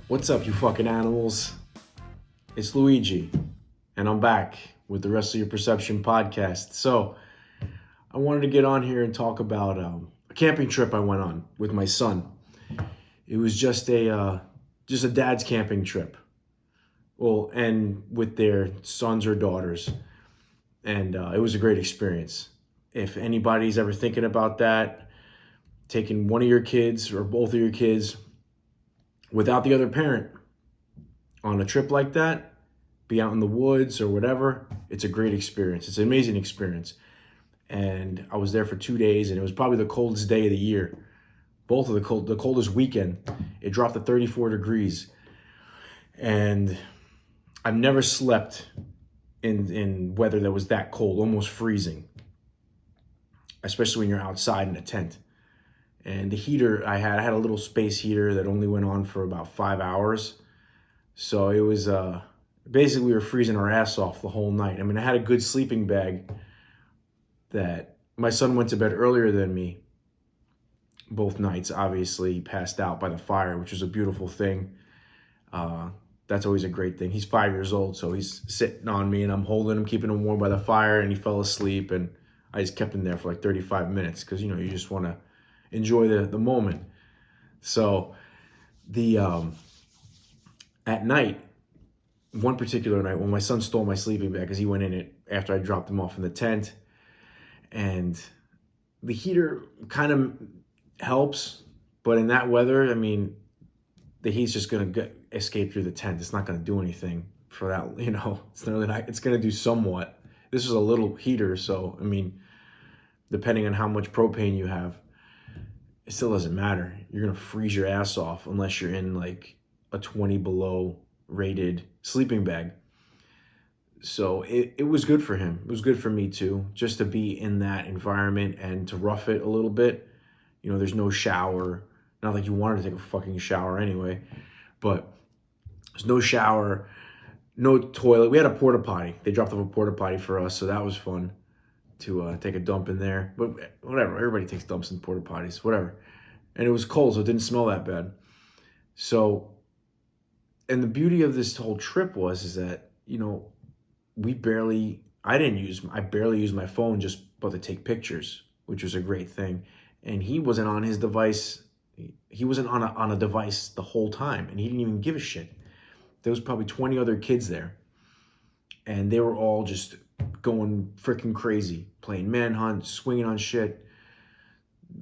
What's up, you fucking animals? It's Luigi, and I'm back with the Rest of Your Perception podcast. So, I wanted to get on here and talk about a camping trip I went on with my son. It was just a dad's camping trip. Well, and with their sons or daughters, and it was a great experience. If anybody's ever thinking about that, taking one of your kids or both of your kids without the other parent on a trip like that, be out in the woods or whatever, it's a great experience. It's an amazing experience. And I was there for 2 days, and it was probably the coldest day of the year. Both of the coldest weekend. It dropped to 34 degrees. And I've never slept in weather that was that cold, almost freezing. Especially when you're outside in a tent. And the heater I had a little space heater that only went on for about 5 hours. So it was basically we were freezing our ass off the whole night. I mean, I had a good sleeping bag that my son went to bed earlier than me both nights. Obviously, he passed out by the fire, which was a beautiful thing. That's always a great thing. He's 5 years old, so he's sitting on me and I'm holding him, keeping him warm by the fire, and he fell asleep, and I just kept him there for like 35 minutes because, you just want to enjoy the moment. So at night, one particular night, when my son stole my sleeping bag because he went in it after I dropped him off in the tent, and the heater kind of helps, but in that weather, I mean, the heat's just going to escape through the tent. It's not going to do anything for that, It's not really not, it's going to do somewhat. This is a little heater, so, I mean, depending on how much propane you have, it still doesn't matter. You're going to freeze your ass off unless you're in like a 20 below rated sleeping bag. So it was good for him. It was good for me too, just to be in that environment and to rough it a little bit. There's no shower. Not like you wanted to take a fucking shower anyway, but there's no shower, no toilet. We had a porta potty. They dropped off a porta potty for us, so that was fun to take a dump in there. But whatever, everybody takes dumps in porta potties, whatever. And it was cold, so it didn't smell that bad. So, and the beauty of this whole trip is that, I barely used my phone but to take pictures, which was a great thing. And he wasn't on his device. He wasn't on a device the whole time, and he didn't even give a shit. There was probably 20 other kids there, and they were all just going freaking crazy, playing manhunt, swinging on shit.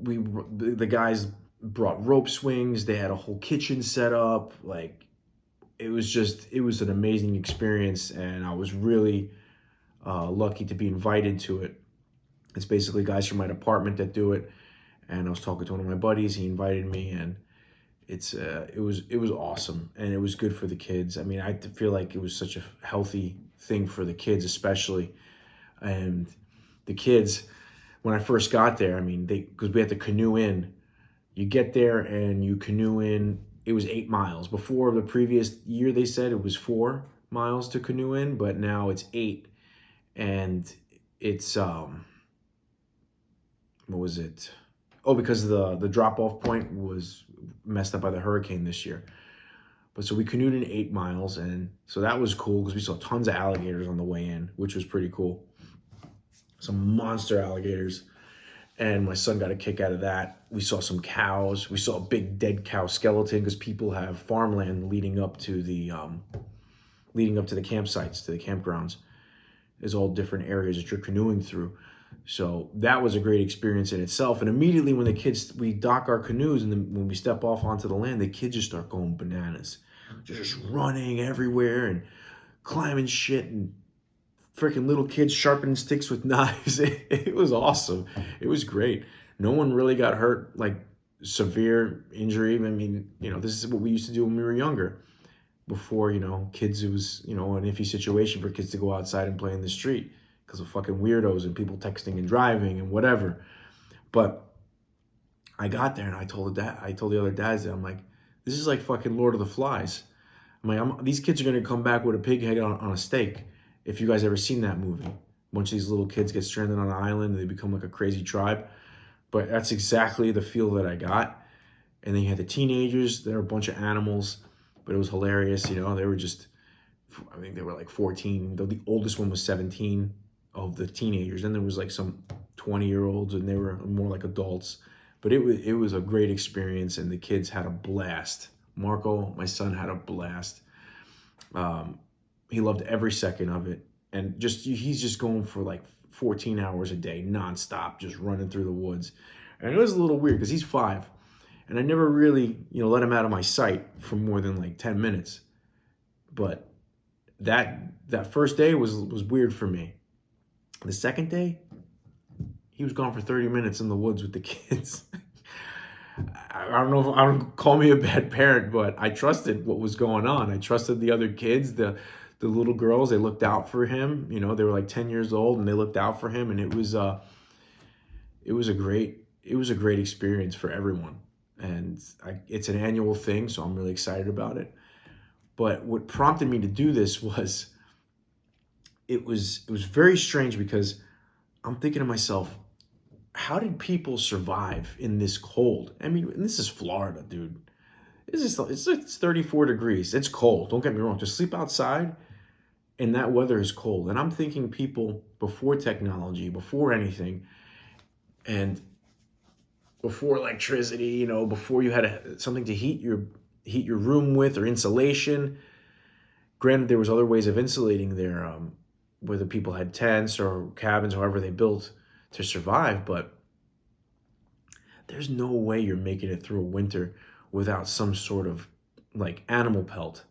The guys brought rope swings. They had a whole kitchen set up. Like, it was an amazing experience, and I was really lucky to be invited to it. It's basically guys from my department that do it, and I was talking to one of my buddies. He invited me, and it was awesome, and it was good for the kids. I mean, I feel like it was such a healthy thing for the kids, especially, and the kids, when I first got there, I mean, because we had to canoe in. You get there and you canoe in. It was 8 miles. Before, the previous year, they said it was 4 miles to canoe in, but now it's 8. And it's, what was it? Oh, because the drop-off point was messed up by the hurricane this year. But so we canoed in 8 miles, and so that was cool because we saw tons of alligators on the way in, which was pretty cool. Some monster alligators. And my son got a kick out of that. We saw some cows. We saw a big dead cow skeleton because people have farmland leading up to the campsites, to the campgrounds. There's all different areas that you're canoeing through. So that was a great experience in itself. And immediately when we dock our canoes, and then when we step off onto the land, the kids just start going bananas. They're just running everywhere and climbing shit, and freaking little kids sharpening sticks with knives. It was awesome. It was great. No one really got hurt, like severe injury. I mean, this is what we used to do when we were younger. Before, kids, it was, an iffy situation for kids to go outside and play in the street because of fucking weirdos and people texting and driving and whatever. But I got there and I told the other dads that I'm like, this is like fucking Lord of the Flies. I'm like, these kids are going to come back with a pig head on a stake If you guys ever seen that movie, a bunch of these little kids get stranded on an island and they become like a crazy tribe. But that's exactly the feel that I got. And then you had the teenagers, they're a bunch of animals, but it was hilarious. You know, they were just, I think they were like 14. The oldest one was 17 of the teenagers. Then there was like some 20-year-olds and they were more like adults. But it was a great experience and the kids had a blast. Marco, my son, had a blast. He loved every second of it. And he's just going for like 14 hours a day, nonstop, just running through the woods. And it was a little weird because he's 5. And I never really, let him out of my sight for more than like 10 minutes. But that first day was weird for me. The second day, he was gone for 30 minutes in the woods with the kids. I don't know I don't call me a bad parent, but I trusted what was going on. I trusted the other kids, the little girls. They looked out for him. They were like 10 years old and they looked out for him. And it was a great experience for everyone. And it's an annual thing, so I'm really excited about it. But what prompted me to do this was, it was very strange because I'm thinking to myself, how did people survive in this cold? I mean, this is Florida, dude. It's 34 degrees. It's cold. Don't get me wrong. To sleep outside and that weather is cold. And I'm thinking people before technology, before anything, and before electricity, before you had something to heat your room with or insulation. Granted, there was other ways of insulating there, whether people had tents or cabins, however they built to survive. But there's no way you're making it through a winter without some sort of animal pelt.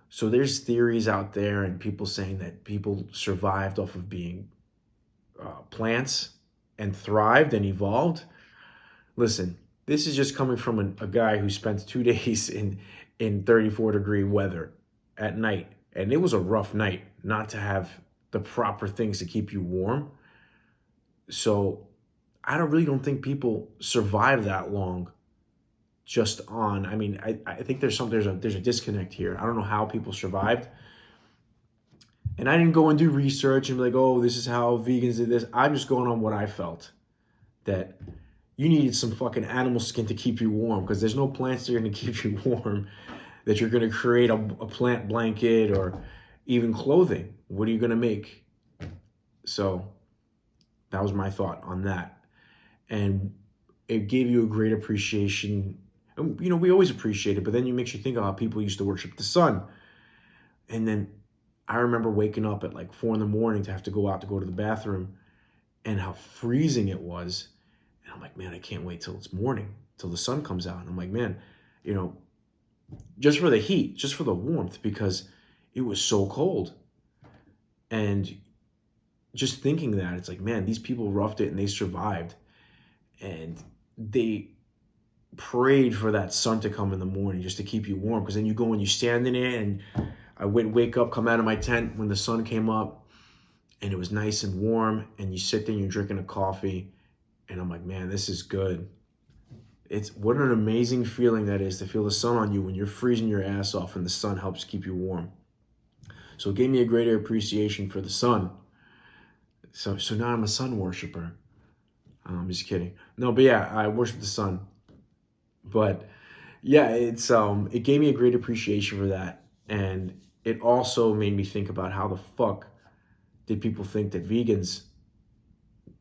So there's theories out there and people saying that people survived off of being plants and thrived and evolved. Listen, this is just coming from a guy who spent 2 days in 34-degree weather at night. And it was a rough night not to have the proper things to keep you warm. So I don't think people survive that long just on, I think there's a disconnect here. I don't know how people survived. And I didn't go and do research and be like, oh, this is how vegans did this. I'm just going on what I felt, that you needed some fucking animal skin to keep you warm, because there's no plants that are going to keep you warm, that you're going to create a plant blanket or even clothing. What are you going to make? So that was my thought on that. And it gave you a great appreciation. We always appreciate it, but then it makes you think of how people used to worship the sun. And then I remember waking up at like 4 a.m. to have to go out to go to the bathroom, and how freezing it was. And I'm like, man, I can't wait till it's morning, till the sun comes out. And I'm like, man, just for the heat, just for the warmth, because it was so cold. And just thinking that, it's like, man, these people roughed it and they survived. And they prayed for that sun to come in the morning just to keep you warm. Because then you go and you stand in it, and I wake up, come out of my tent when the sun came up, and it was nice and warm, and you sit there and you're drinking a coffee, and I'm like, man, this is good. What an amazing feeling that is, to feel the sun on you when you're freezing your ass off and the sun helps keep you warm. So it gave me a greater appreciation for the sun. So now I'm a sun worshiper. I'm just kidding. No, but yeah, I worship the sun. But yeah, it gave me a great appreciation for that. And it also made me think about how the fuck did people think that vegans,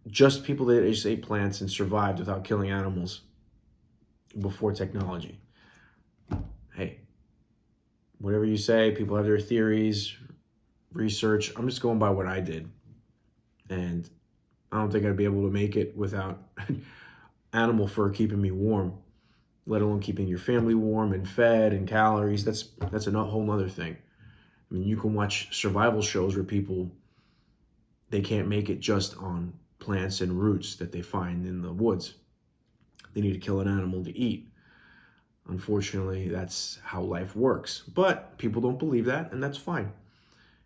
just people that just ate plants and survived without killing animals before technology. Hey, whatever you say, people have their theories, research. I'm just going by what I did. And I don't think I'd be able to make it without animal fur keeping me warm, let alone keeping your family warm and fed and calories. That's a whole nother thing. I mean, you can watch survival shows where people, they can't make it just on plants and roots that they find in the woods. They need to kill an animal to eat. Unfortunately, that's how life works. But people don't believe that, and that's fine.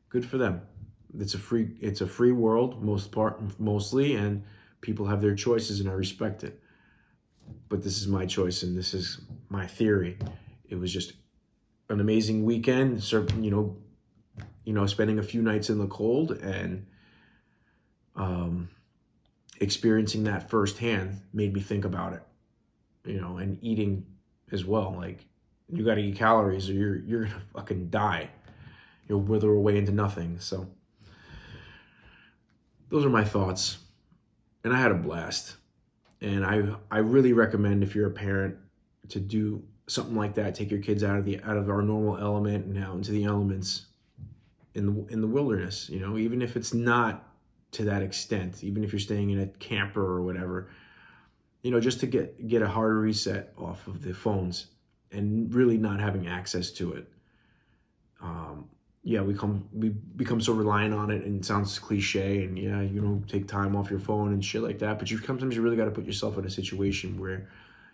Good for them. It's a free world, mostly, and people have their choices, and I respect it. But this is my choice, and this is my theory. It was just an amazing weekend. spending a few nights in the cold and experiencing that firsthand made me think about it, and eating as well. Like, you got to eat calories or you're gonna fucking die. You'll wither away into nothing. So those are my thoughts, and I had a blast. And I really recommend, if you're a parent, to do something like that. Take your kids out of our normal element and out into the elements in the wilderness. Even if it's not to that extent, even if you're staying in a camper or whatever, just to get a hard reset off of the phones and really not having access to it. We become so reliant on it, and it sounds cliche, and take time off your phone and shit like that, but sometimes you really got to put yourself in a situation where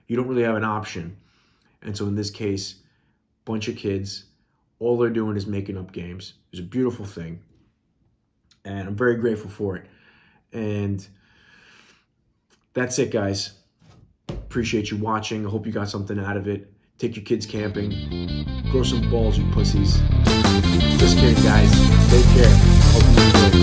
you don't really have an option. And so in this case, bunch of kids, all they're doing is making up games. It's a beautiful thing, and I'm very grateful for it. And that's it, guys. Appreciate you watching. I hope you got something out of it. Take your kids camping. Grow some balls, you pussies. Just kidding, guys. Take care. Hope you enjoy.